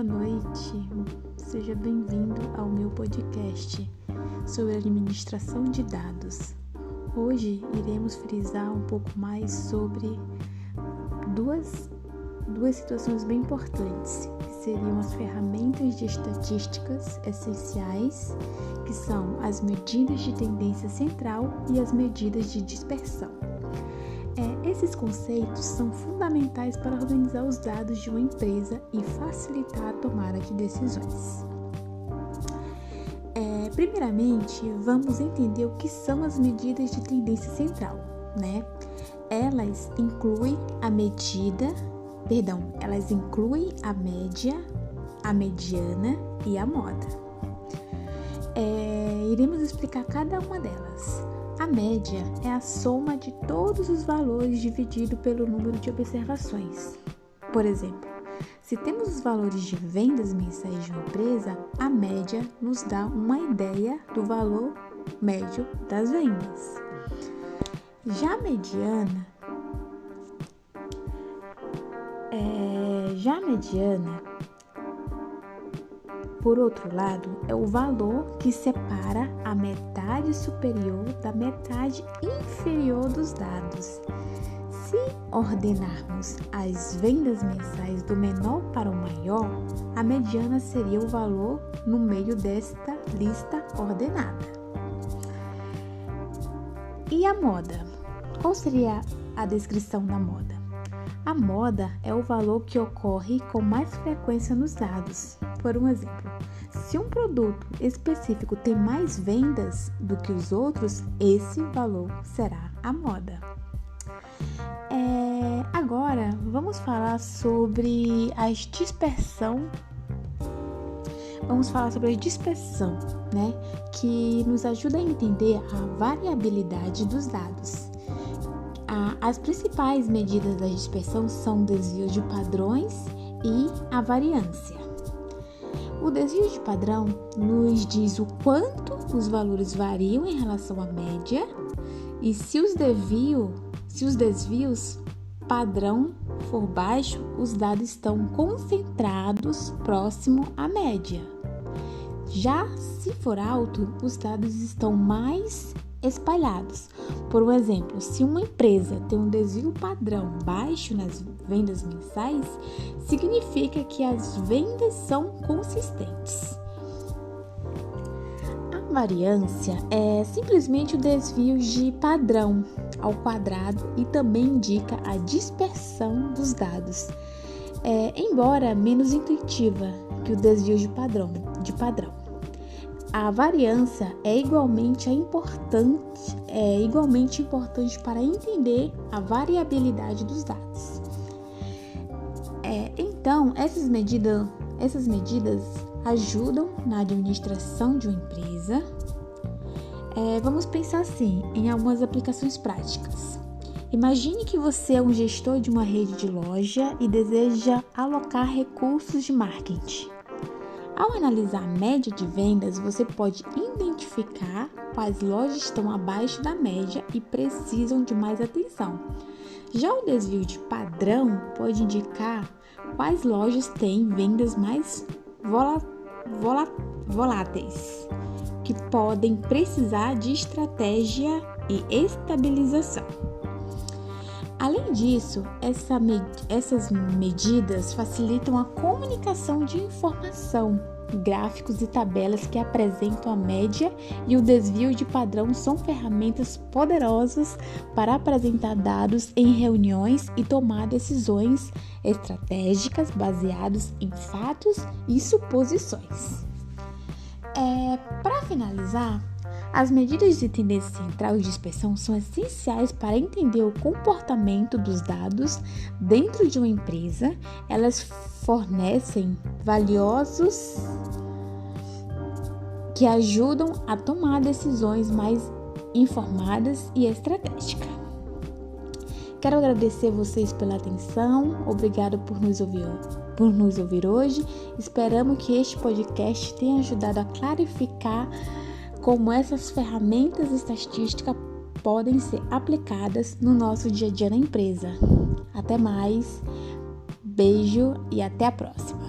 noite. Seja bem-vindo ao meu podcast sobre administração de dados. Hoje iremos frisar um pouco mais sobre duas situações bem importantes, que seriam as ferramentas de estatísticas essenciais, que são as medidas de tendência central e as medidas de dispersão. Esses conceitos são fundamentais para organizar os dados de uma empresa e facilitar a tomada de decisões. Primeiramente, vamos entender o que são as medidas de tendência central, né? Elas incluem a média, a mediana e a moda. Iremos explicar cada uma delas. A média é a soma de todos os valores dividido pelo número de observações. Por exemplo, se temos os valores de vendas mensais de uma empresa, a média nos dá uma ideia do valor médio das vendas. Já a mediana, por outro lado, é o valor que separa a metade superior da metade inferior dos dados. Se ordenarmos as vendas mensais do menor para o maior, a mediana seria o valor no meio desta lista ordenada. E a moda? Qual seria a descrição da moda? A moda é o valor que ocorre com mais frequência nos dados. Por um exemplo, se um produto específico tem mais vendas do que os outros, esse valor será a moda. Agora, vamos falar sobre a dispersão. Né? Que nos ajuda a entender a variabilidade dos dados. As principais medidas da dispersão são o desvio de padrões e a variância. O desvio de padrão nos diz o quanto os valores variam em relação à média e se os desvios padrão for baixo, os dados estão concentrados próximo à média. Já se for alto, os dados estão mais espalhados. Por um exemplo, se uma empresa tem um desvio padrão baixo nas vendas mensais, significa que as vendas são consistentes. A variância é simplesmente o desvio de padrão ao quadrado e também indica a dispersão dos dados, embora menos intuitiva que o desvio de padrão. A variância é igualmente importante para entender a variabilidade dos dados. Então, essas medidas ajudam na administração de uma empresa. Vamos pensar assim, em algumas aplicações práticas. Imagine que você é um gestor de uma rede de loja e deseja alocar recursos de marketing. Ao analisar a média de vendas, você pode identificar quais lojas estão abaixo da média e precisam de mais atenção. Já o desvio de padrão pode indicar quais lojas têm vendas mais voláteis, que podem precisar de estratégia e estabilização. Além disso, essas medidas facilitam a comunicação de informação. Gráficos e tabelas que apresentam a média e o desvio de padrão são ferramentas poderosas para apresentar dados em reuniões e tomar decisões estratégicas baseadas em fatos e suposições. Para finalizar, as medidas de tendência central e dispersão são essenciais para entender o comportamento dos dados dentro de uma empresa. Elas fornecem valiosos que ajudam a tomar decisões mais informadas e estratégicas. Quero agradecer vocês pela atenção. Obrigado por nos ouvir hoje. Esperamos que este podcast tenha ajudado a clarificar como essas ferramentas estatísticas podem ser aplicadas no nosso dia a dia na empresa. Até mais, beijo e até a próxima!